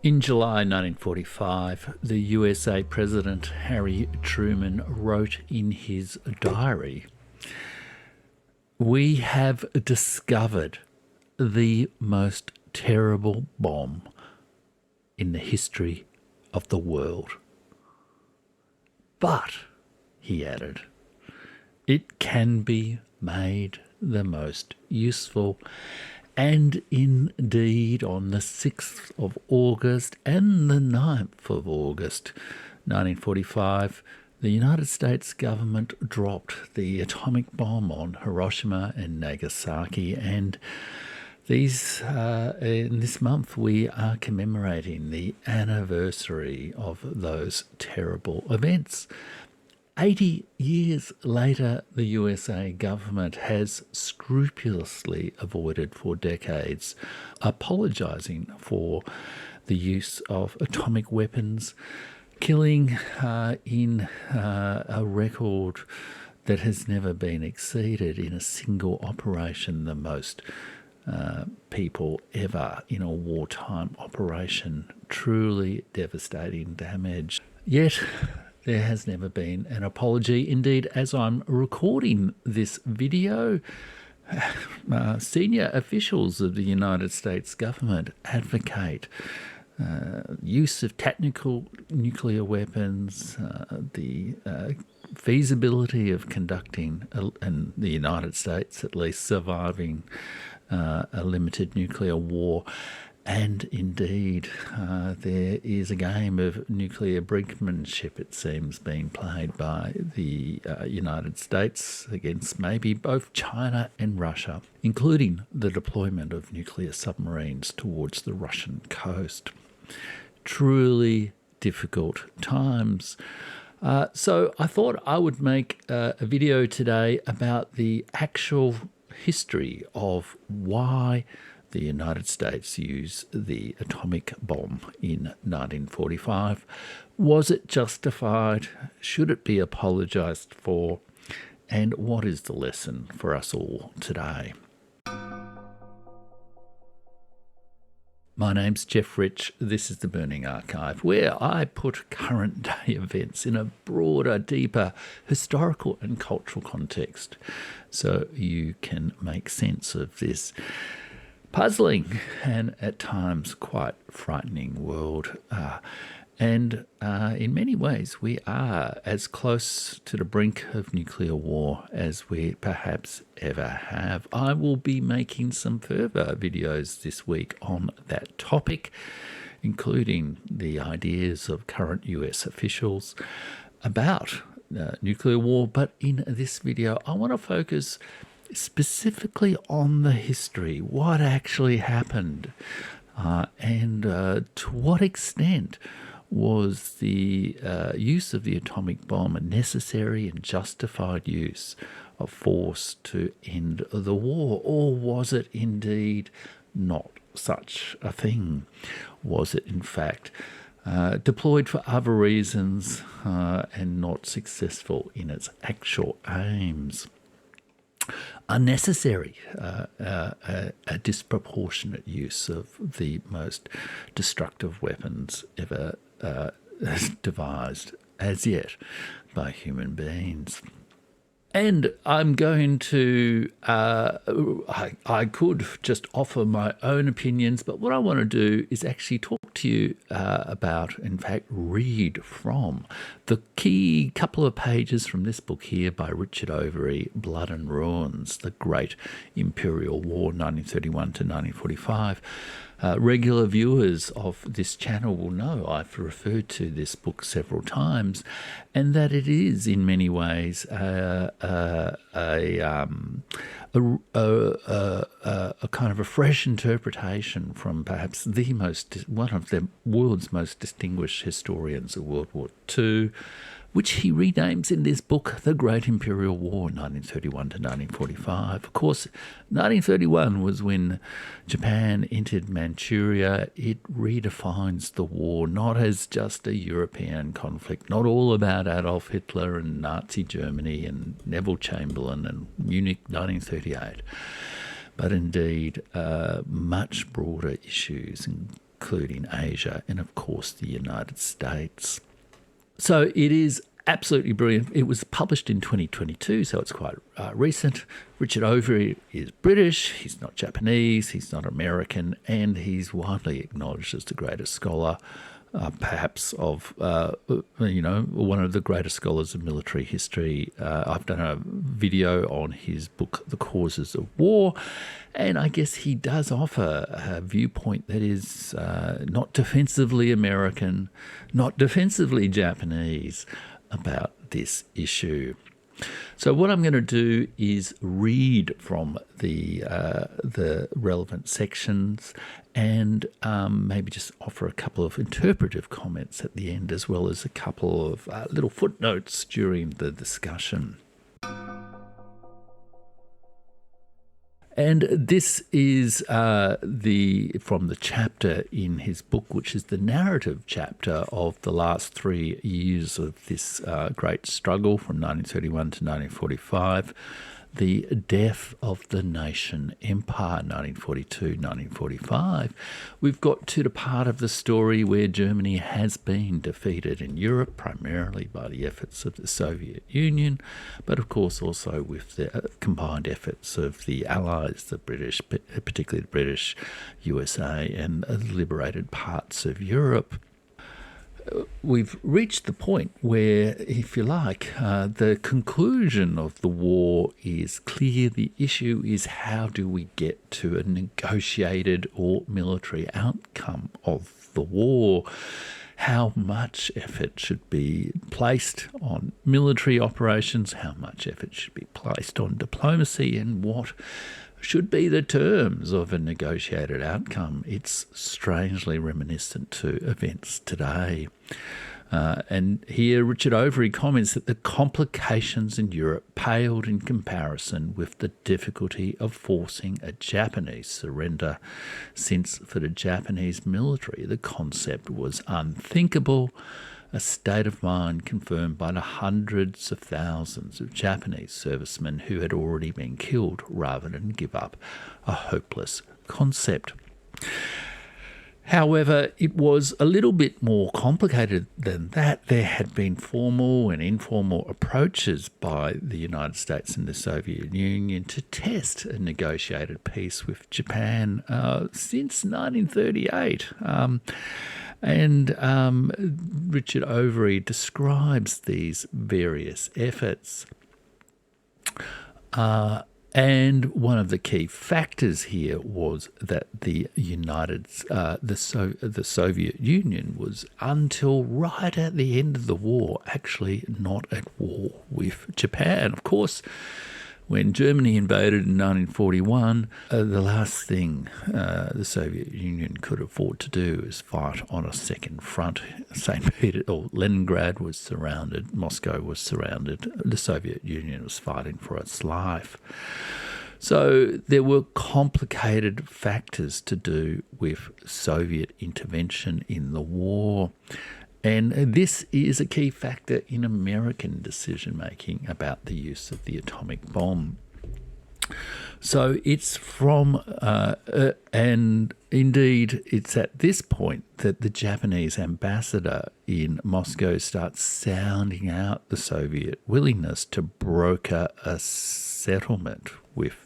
In July 1945, the USA President Harry Truman wrote in his diary, "We have discovered the most terrible bomb in the history of the world. But," he added, "it can be made the most useful." And indeed, on the 6th of August and the 9th of August 1945, the United States government dropped the atomic bomb on Hiroshima and Nagasaki. And in this month, we are commemorating the anniversary of those terrible events. 80 years later, the USA government has scrupulously avoided for decades apologising for the use of atomic weapons, killing in a record that has never been exceeded in a single operation, the most people ever in a wartime operation. Truly devastating damage. Yet, there has never been an apology. Indeed, as I'm recording this video, senior officials of the United States government advocate use of tactical nuclear weapons, the feasibility of conducting, in the United States at least, surviving a limited nuclear war. And indeed, there is a game of nuclear brinkmanship, it seems, being played by the United States against maybe both China and Russia, including the deployment of nuclear submarines towards the Russian coast. Truly difficult times. So I thought I would make a video today about the actual history of why the United States used the atomic bomb in 1945. Was it justified? Should it be apologised for? And what is the lesson for us all today? My name's Jeff Rich. This is The Burning Archive, where I put current day events in a broader, deeper historical and cultural context so you can make sense of this puzzling and at times quite frightening world. And in many ways, we are as close to the brink of nuclear war as we perhaps ever have. I will be making some further videos this week on that topic, including the ideas of current US officials about nuclear war. But in this video, I want to focus specifically on the history, what actually happened, and to what extent was the use of the atomic bomb a necessary and justified use of force to end the war, or was it indeed not such a thing? Was it in fact deployed for other reasons and not successful in its actual aims? Unnecessary, a disproportionate use of the most destructive weapons ever devised as yet by human beings. And I'm going to, I could just offer my own opinions, but what I want to do is actually talk to you about, in fact, read from the key couple of pages from this book here by Richard Overy, Blood and Ruins, The Great Imperial War, 1931 to 1945. Regular viewers of this channel will know I've referred to this book several times, and that it is in many ways a kind of a fresh interpretation from perhaps one of the world's most distinguished historians of World War II, which he renames in this book The Great Imperial War, 1931 to 1945. Of course, 1931 was when Japan entered Manchuria. It redefines the war not as just a European conflict, not all about Adolf Hitler and Nazi Germany and Neville Chamberlain and Munich 1938, but indeed much broader issues, including Asia and, of course, the United States. So it is absolutely brilliant. It was published in 2022, so it's quite recent. Richard Overy is British, he's not Japanese, he's not American, and he's widely acknowledged as the greatest scholar, perhaps of, one of the greatest scholars of military history. I've done a video on his book, The Causes of War, and I guess he does offer a viewpoint that is not defensively American, not defensively Japanese about this issue. So what I'm going to do is read from the relevant sections and maybe just offer a couple of interpretive comments at the end, as well as a couple of little footnotes during the discussion. And this is from the chapter in his book, which is the narrative chapter of the last 3 years of this great struggle from 1931 to 1945, the death of the nation empire, 1942-1945. We've got to the part of the story where Germany has been defeated in Europe, primarily by the efforts of the Soviet Union, but of course also with the combined efforts of the Allies, the British, particularly the British, USA, and liberated parts of Europe. We've reached the point where, if you like, the conclusion of the war is clear. The issue is, how do we get to a negotiated or military outcome of the war? How much effort should be placed on military operations? How much effort should be placed on diplomacy? And what should be the terms of a negotiated outcome? It's strangely reminiscent to events today. And here Richard Overy comments that the complications in Europe paled in comparison with the difficulty of forcing a Japanese surrender, since for the Japanese military the concept was unthinkable, a state of mind confirmed by the hundreds of thousands of Japanese servicemen who had already been killed, rather than give up a hopeless concept. However, it was a little bit more complicated than that. There had been formal and informal approaches by the United States and the Soviet Union to test a negotiated peace with Japan since 1938. And Richard Overy describes these various efforts. And one of the key factors here was that the Soviet Union was, until right at the end of the war, actually not at war with Japan. Of course, when Germany invaded in 1941, the last thing the Soviet Union could afford to do is fight on a second front. Leningrad was surrounded, Moscow was surrounded, the Soviet Union was fighting for its life. So there were complicated factors to do with Soviet intervention in the war. And this is a key factor in American decision-making about the use of the atomic bomb. So it's from, and indeed it's at this point that the Japanese ambassador in Moscow starts sounding out the Soviet willingness to broker a settlement with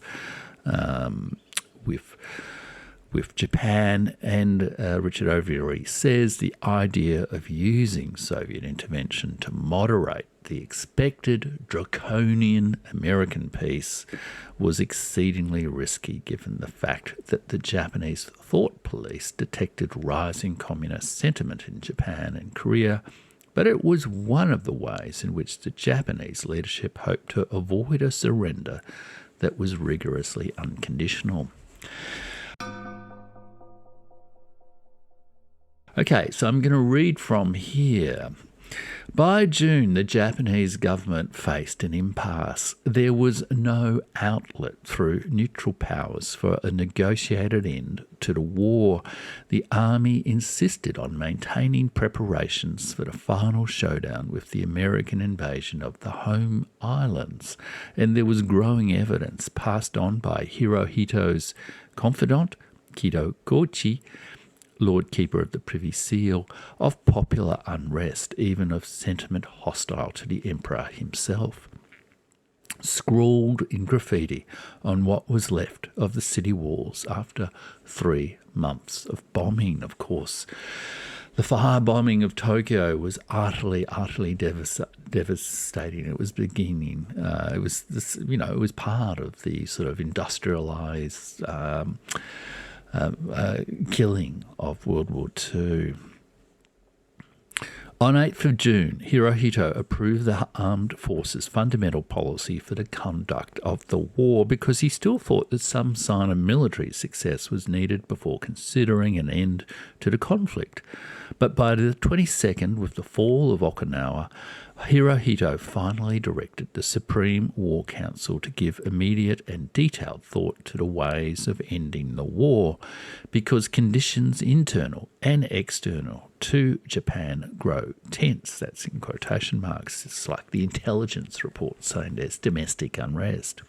Japan, and Richard Overy says the idea of using Soviet intervention to moderate the expected draconian American peace was exceedingly risky, given the fact that the Japanese thought police detected rising communist sentiment in Japan and Korea, but it was one of the ways in which the Japanese leadership hoped to avoid a surrender that was rigorously unconditional. Okay, so I'm going to read from here. By June, the Japanese government faced an impasse. There was no outlet through neutral powers for a negotiated end to the war. The army insisted on maintaining preparations for the final showdown with the American invasion of the home islands, and there was growing evidence passed on by Hirohito's confidant, Kido Koichi, Lord Keeper of the Privy Seal, of popular unrest, even of sentiment hostile to the Emperor himself. Scrawled in graffiti on what was left of the city walls after 3 months of bombing, of course. The firebombing of Tokyo was utterly devastating. It was beginning. It was part of the sort of industrialized killing of World War II. On 8th of June, Hirohito approved the armed forces' fundamental policy for the conduct of the war because he still thought that some sign of military success was needed before considering an end to the conflict. But by the 22nd, with the fall of Okinawa, Hirohito finally directed the Supreme War Council to give immediate and detailed thought to the ways of ending the war, because conditions internal and external to Japan grow tense. That's in quotation marks. It's like the intelligence report saying there's domestic unrest.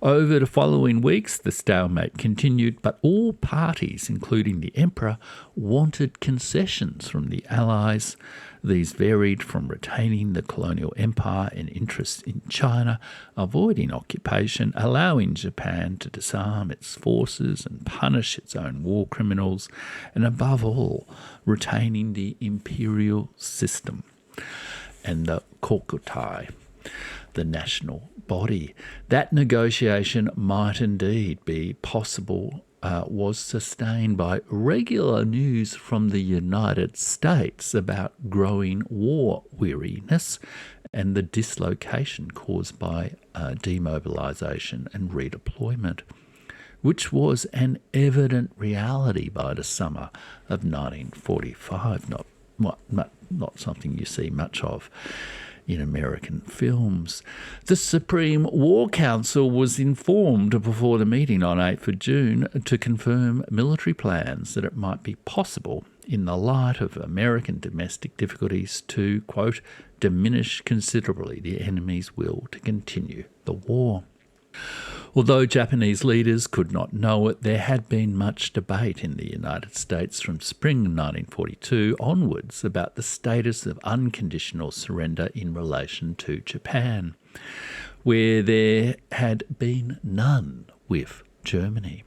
Over the following weeks, the stalemate continued, but all parties, including the Emperor, wanted concessions from the Allies. These varied from retaining the colonial empire and interests in China, avoiding occupation, allowing Japan to disarm its forces and punish its own war criminals, and above all, retaining the imperial system and the Kokutai, the national body. That negotiation might indeed be possible, was sustained by regular news from the United States about growing war weariness and the dislocation caused by demobilisation and redeployment, which was an evident reality by the summer of 1945, not something you see much of in American films. The Supreme War Council was informed before the meeting on 8th of June to confirm military plans that it might be possible, in the light of American domestic difficulties, to, quote, diminish considerably the enemy's will to continue the war. Although Japanese leaders could not know it, there had been much debate in the United States from spring 1942 onwards about the status of unconditional surrender in relation to Japan, where there had been none with Germany.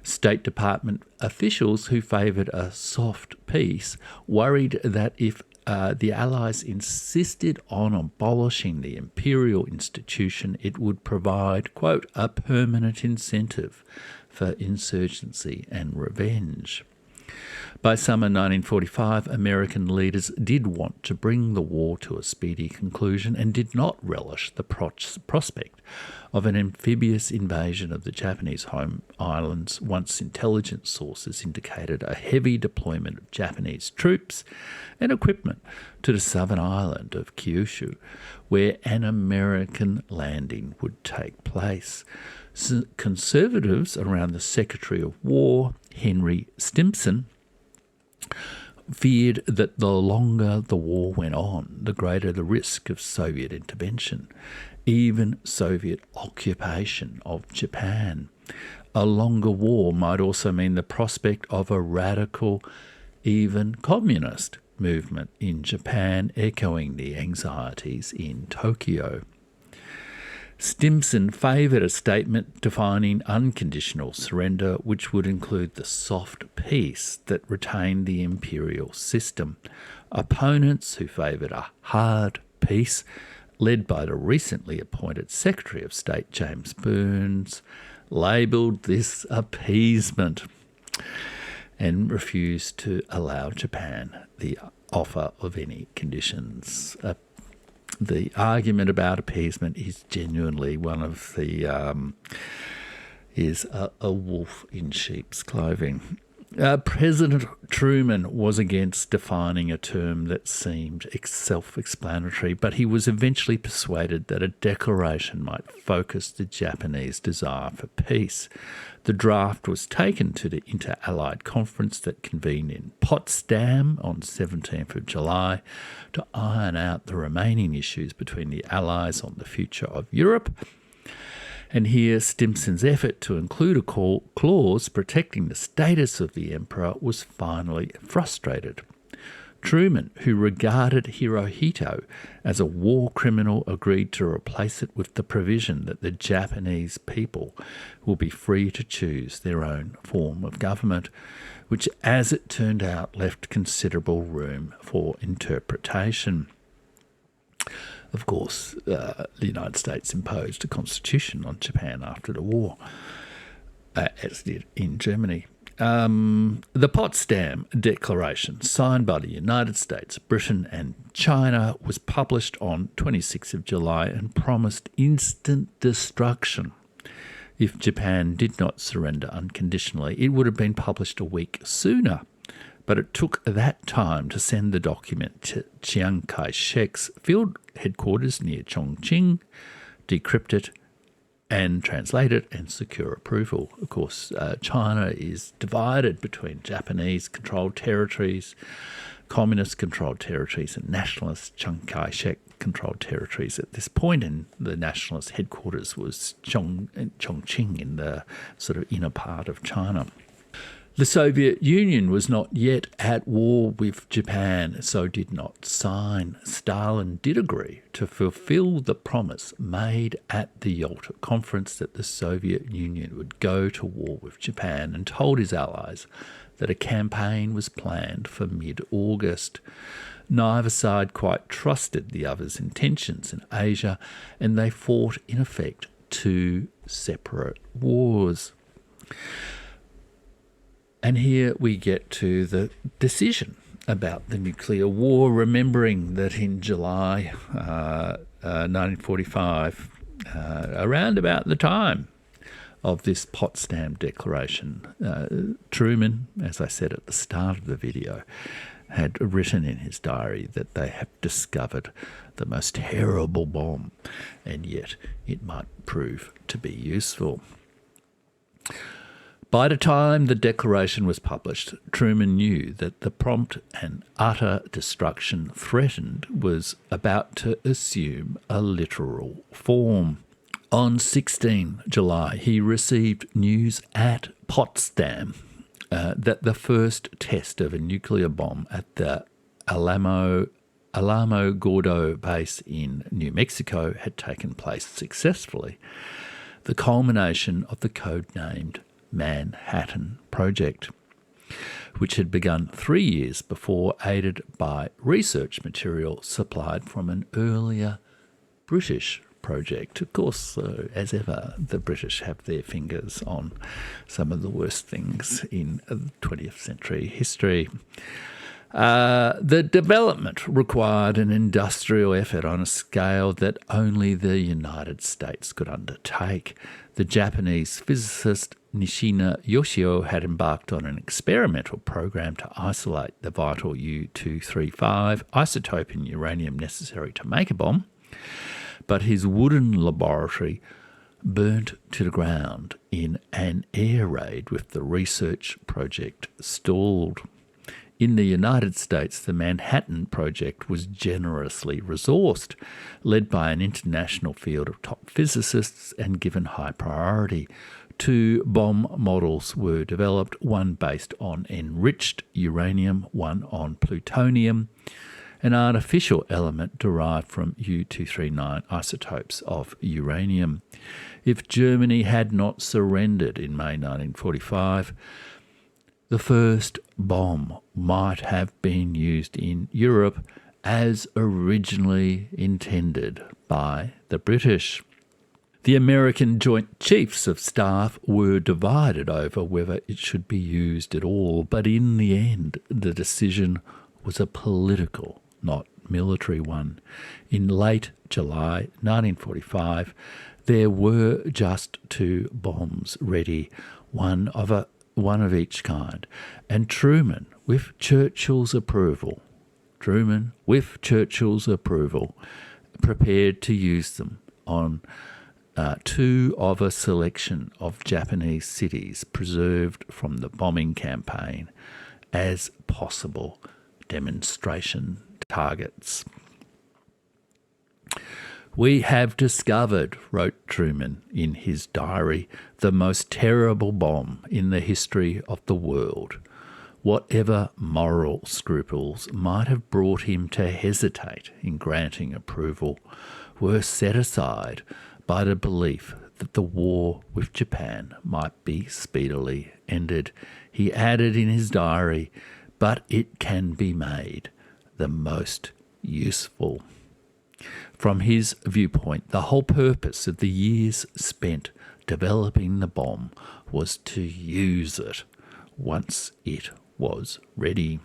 State Department officials who favoured a soft peace worried that if the Allies insisted on abolishing the imperial institution, it would provide, quote, a permanent incentive for insurgency and revenge. By summer 1945, American leaders did want to bring the war to a speedy conclusion and did not relish the prospect of an amphibious invasion of the Japanese home islands once intelligence sources indicated a heavy deployment of Japanese troops and equipment to the southern island of Kyushu, where an American landing would take place. Conservatives around the Secretary of War, Henry Stimson, feared that the longer the war went on, the greater the risk of Soviet intervention, even Soviet occupation of Japan. A longer war might also mean the prospect of a radical, even communist movement in Japan, echoing the anxieties in Tokyo. Stimson favoured a statement defining unconditional surrender, which would include the soft peace that retained the imperial system. Opponents who favoured a hard peace, led by the recently appointed Secretary of State James Burns, labelled this appeasement and refused to allow Japan the offer of any conditions. The argument about appeasement is genuinely one of the is a wolf in sheep's clothing. President Truman was against defining a term that seemed self-explanatory, but he was eventually persuaded that a declaration might focus the Japanese desire for peace. The draft was taken to the Inter-Allied Conference that convened in Potsdam on 17th of July to iron out the remaining issues between the Allies on the future of Europe. And here Stimson's effort to include a clause protecting the status of the emperor was finally frustrated. Truman, who regarded Hirohito as a war criminal, agreed to replace it with the provision that the Japanese people will be free to choose their own form of government, which, as it turned out, left considerable room for interpretation. Of course, the United States imposed a constitution on Japan after the war, as did in Germany. The Potsdam Declaration, signed by the United States, Britain and China, was published on 26th of July and promised instant destruction if Japan did not surrender unconditionally. It would have been published a week sooner, but it took that time to send the document to Chiang Kai-shek's field headquarters near Chongqing, decrypt it, and translate it and secure approval. Of course, China is divided between Japanese-controlled territories, communist-controlled territories, and nationalist Chiang Kai-shek-controlled territories. At this point, and the nationalist headquarters was Chongqing in the sort of inner part of China. The Soviet Union was not yet at war with Japan, so did not sign. Stalin did agree to fulfill the promise made at the Yalta Conference that the Soviet Union would go to war with Japan, and told his allies that a campaign was planned for mid-August. Neither side quite trusted the other's intentions in Asia, and they fought, in effect, two separate wars. And here we get to the decision about the nuclear war, remembering that in July 1945, around about the time of this Potsdam Declaration, Truman, as I said at the start of the video, had written in his diary that they have discovered the most terrible bomb, and yet it might prove to be useful. By the time the declaration was published, Truman knew that the prompt and utter destruction threatened was about to assume a literal form. On 16 July, he received news at Potsdam that the first test of a nuclear bomb at the Alamo Gordo base in New Mexico had taken place successfully, the culmination of the code-named Manhattan Project, which had begun 3 years before, aided by research material supplied from an earlier British project. Of course, as ever, the British have their fingers on some of the worst things in 20th century history. The development required an industrial effort on a scale that only the United States could undertake. The Japanese physicist Nishina Yoshio had embarked on an experimental program to isolate the vital U-235 isotope in uranium necessary to make a bomb, but his wooden laboratory burnt to the ground in an air raid with the research project stalled. In the United States, the Manhattan Project was generously resourced, led by an international field of top physicists and given high priority. 2 bomb models were developed, one based on enriched uranium, one on plutonium, an artificial element derived from U-239 isotopes of uranium. If Germany had not surrendered in May 1945, the first bomb might have been used in Europe as originally intended by the British. The American Joint Chiefs of Staff were divided over whether it should be used at all, but in the end, the decision was a political, not military one. In late July 1945, there were just 2 bombs ready, one of each kind, and Truman, with Churchill's approval, prepared to use them on 2 of a selection of Japanese cities preserved from the bombing campaign as possible demonstration targets. "We have discovered," wrote Truman in his diary, "the most terrible bomb in the history of the world." Whatever moral scruples might have brought him to hesitate in granting approval were set aside by the belief that the war with Japan might be speedily ended. He added in his diary, "But it can be made the most useful." From his viewpoint, the whole purpose of the years spent developing the bomb was to use it once it was ready.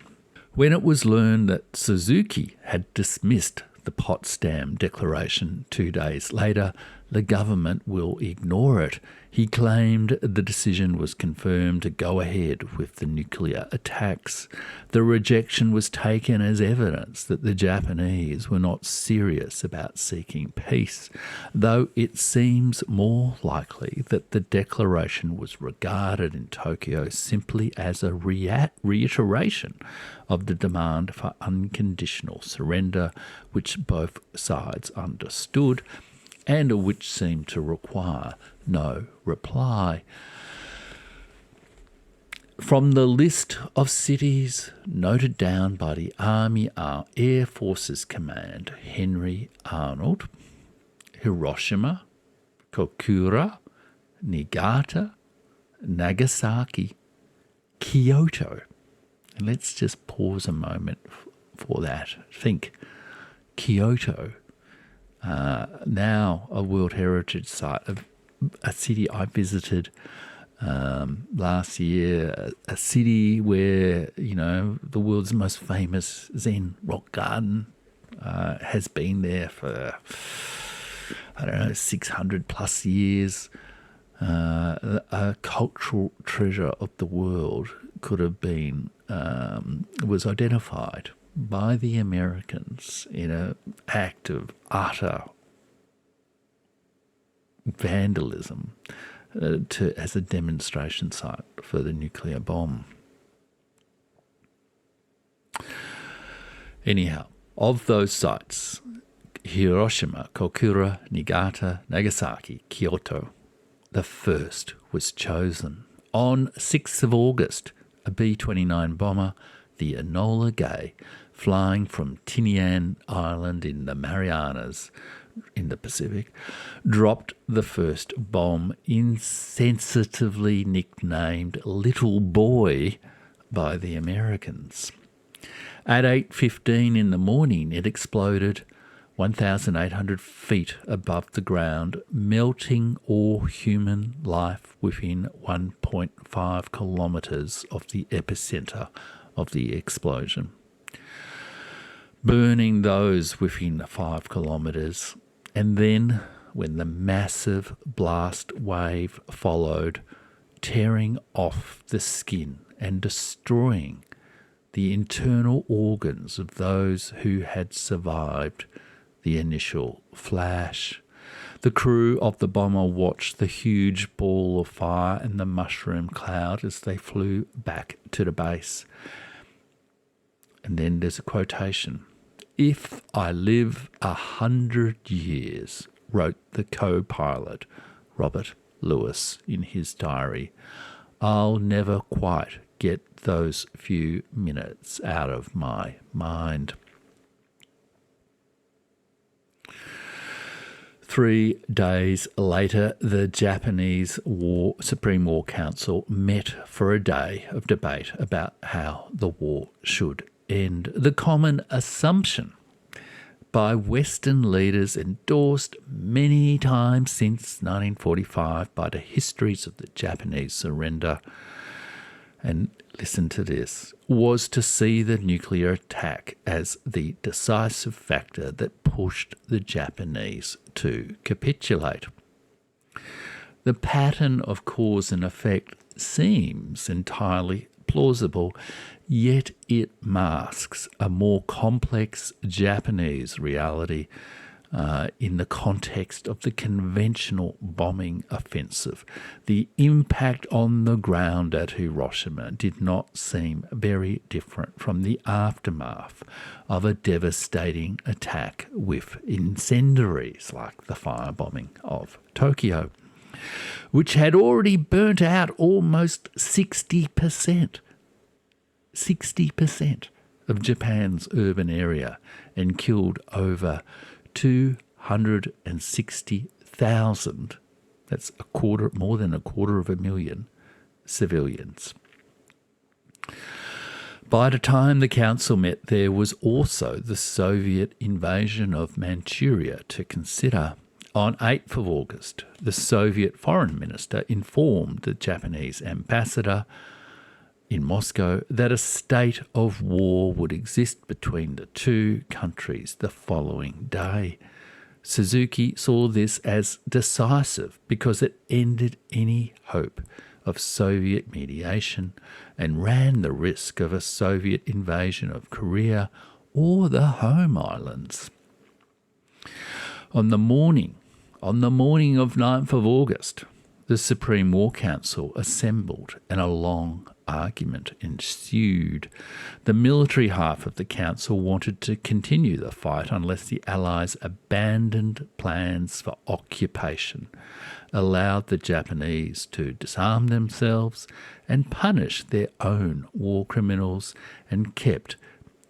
When it was learned that Suzuki had dismissed the Potsdam Declaration 2 days later, the government will ignore it. He claimed the decision was confirmed to go ahead with the nuclear attacks. The rejection was taken as evidence that the Japanese were not serious about seeking peace, though it seems more likely that the declaration was regarded in Tokyo simply as a reiteration of the demand for unconditional surrender, which both sides understood and which seemed to require no reply. From the list of cities noted down by the Army Air Forces Command Henry Arnold, Hiroshima, Kokura, Niigata, Nagasaki, Kyoto. And let's just pause a moment for that. Think Kyoto, now a World Heritage Site, a city I visited last year, a city where, the world's most famous Zen rock garden has been there for, 600 plus years. A cultural treasure of the world could have been, was identified by the Americans in an act of utter vandalism as a demonstration site for the nuclear bomb. Anyhow, of those sites, Hiroshima, Kokura, Niigata, Nagasaki, Kyoto, the first was chosen. On 6th of August, a B-29 bomber, the Enola Gay, flying from Tinian Island in the Marianas in the Pacific, dropped the first bomb, insensitively nicknamed Little Boy by the Americans. At 8:15 in the morning, it exploded 1,800 feet above the ground, melting all human life within 1.5 kilometres of the epicentre of the explosion, burning those within 5 kilometres. And then, when the massive blast wave followed, tearing off the skin and destroying the internal organs of those who had survived the initial flash. The crew of the bomber watched the huge ball of fire and the mushroom cloud as they flew back to the base. And then there's a quotation. "If I live 100 years," wrote the co-pilot Robert Lewis in his diary, "I'll never quite get those few minutes out of my mind." 3 days later, the Japanese Supreme War Council met for a day of debate about how the war should end. The common assumption by Western leaders, endorsed many times since 1945 by the histories of the Japanese surrender, and listen to this, was to see the nuclear attack as the decisive factor that pushed the Japanese to capitulate. The pattern of cause and effect seems entirely plausible, yet it masks a more complex Japanese reality in the context of the conventional bombing offensive. The impact on the ground at Hiroshima did not seem very different from the aftermath of a devastating attack with incendiaries like the firebombing of Tokyo, which had already burnt out almost 60%. 60% of Japan's urban area and killed over 260,000, that's more than a quarter of a million civilians. By the time the council met, there was also the Soviet invasion of Manchuria to consider. On 8th of August, the Soviet foreign minister informed the Japanese ambassador in Moscow that a state of war would exist between the two countries the following day. Suzuki saw this as decisive because it ended any hope of Soviet mediation and ran the risk of a Soviet invasion of Korea or the home islands. On the morning of 9th of August, the Supreme War Council assembled and a long argument ensued. The military half of the council wanted to continue the fight unless the Allies abandoned plans for occupation, allowed the Japanese to disarm themselves and punish their own war criminals, and kept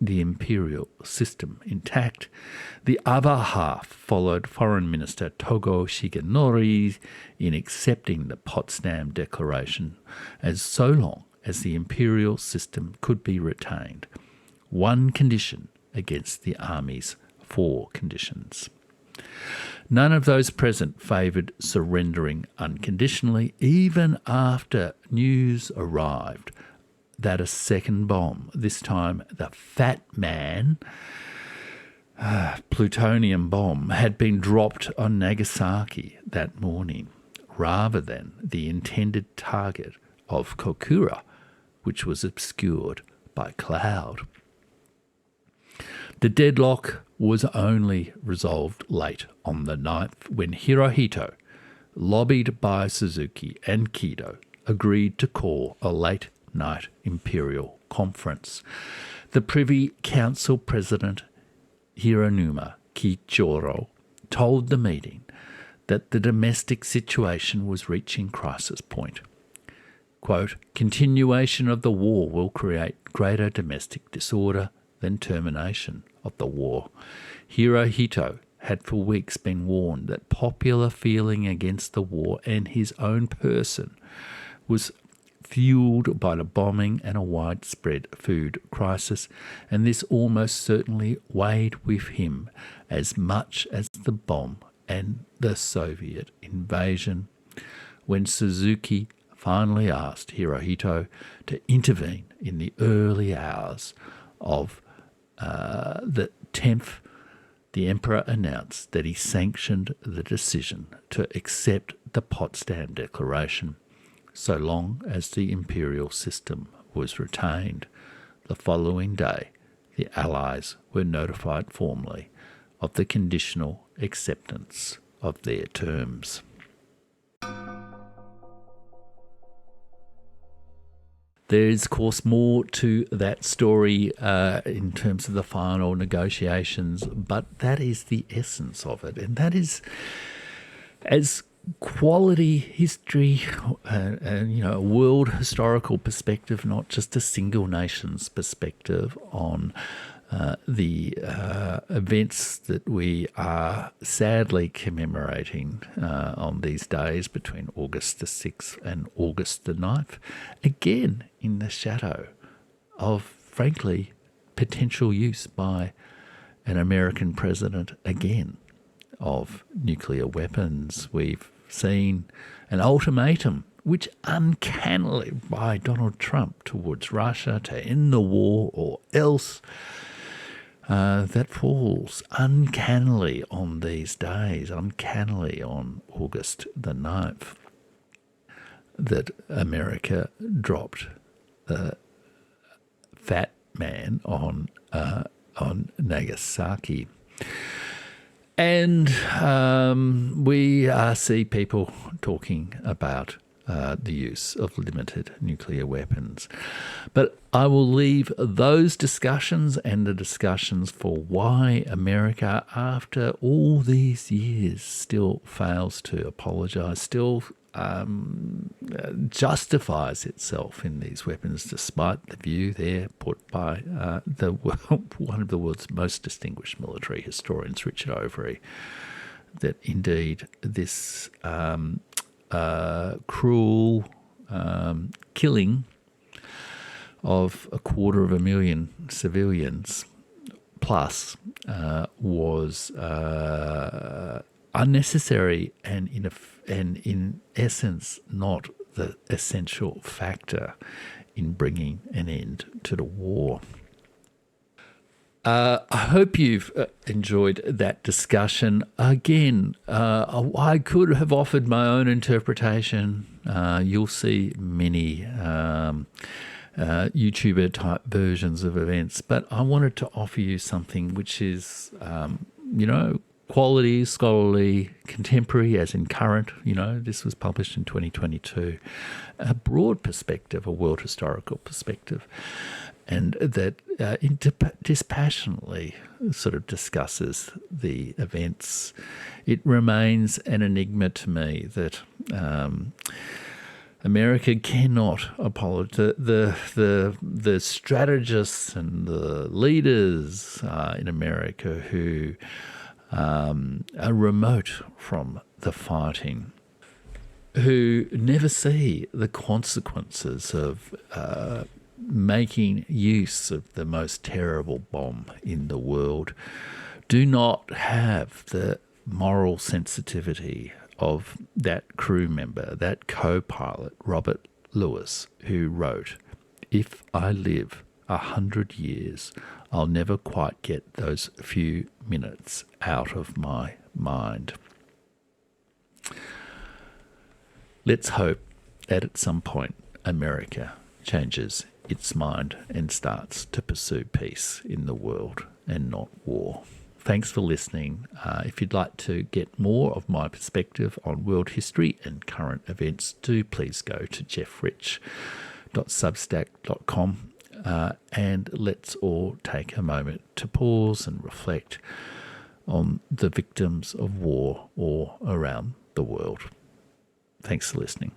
the imperial system intact. The other half followed Foreign Minister Togo Shigenori in accepting the Potsdam Declaration as so long as the imperial system could be retained. One condition against the army's 4 conditions. None of those present favoured surrendering unconditionally, even after news arrived that a second bomb, this time the Fat Man plutonium bomb, had been dropped on Nagasaki that morning, rather than the intended target of Kokura, which was obscured by cloud. The deadlock was only resolved late on the 9th when Hirohito, lobbied by Suzuki and Kido, agreed to call a late-night imperial conference. The Privy Council President Hironuma Kichoro told the meeting that the domestic situation was reaching crisis point. Quote, continuation of the war will create greater domestic disorder than termination of the war. Hirohito had for weeks been warned that popular feeling against the war and his own person was fueled by the bombing and a widespread food crisis, and this almost certainly weighed with him as much as the bomb and the Soviet invasion. When Suzuki finally asked Hirohito to intervene in the early hours of the 10th, the emperor announced that he sanctioned the decision to accept the Potsdam Declaration, so long as the imperial system was retained. The following day, the Allies were notified formally of the conditional acceptance of their terms. There is, of course, more to that story in terms of the final negotiations, but that is the essence of it. And that is, as quality history, a world historical perspective, not just a single nation's perspective on the events that we are sadly commemorating on these days between August the 6th and August the 9th, again in the shadow of, frankly, potential use by an American president again of nuclear weapons. We've seen an ultimatum which uncannily by Donald Trump towards Russia to end the war or else, that falls uncannily on these days, uncannily on August the 9th, that America dropped the Fat Man on Nagasaki. And we see people talking about the use of limited nuclear weapons. But I will leave those discussions and the discussions for why America, after all these years, still fails to apologise, still justifies itself in these weapons, despite the view there put by one of the world's most distinguished military historians, Richard Overy, that indeed this cruel killing of 250,000 civilians plus was unnecessary and in essence not the essential factor in bringing an end to the war. I hope you've enjoyed that discussion. Again, I could have offered my own interpretation. You'll see many YouTuber-type versions of events, but I wanted to offer you something which is, quality, scholarly, contemporary, as in current. This was published in 2022. A broad perspective, a world historical perspective, and that dispassionately sort of discusses the events. It remains an enigma to me that America cannot apologize. The strategists and the leaders in America who are remote from the fighting, who never see the consequences of making use of the most terrible bomb in the world, do not have the moral sensitivity of that crew member, that co-pilot, Robert Lewis, who wrote, "If I live 100 years, I'll never quite get those few minutes out of my mind." Let's hope that at some point America changes its mind and starts to pursue peace in the world and not war. Thanks for listening. If you'd like to get more of my perspective on world history and current events, do please go to jeffrich.substack.com and let's all take a moment to pause and reflect on the victims of war all around the world. Thanks for listening.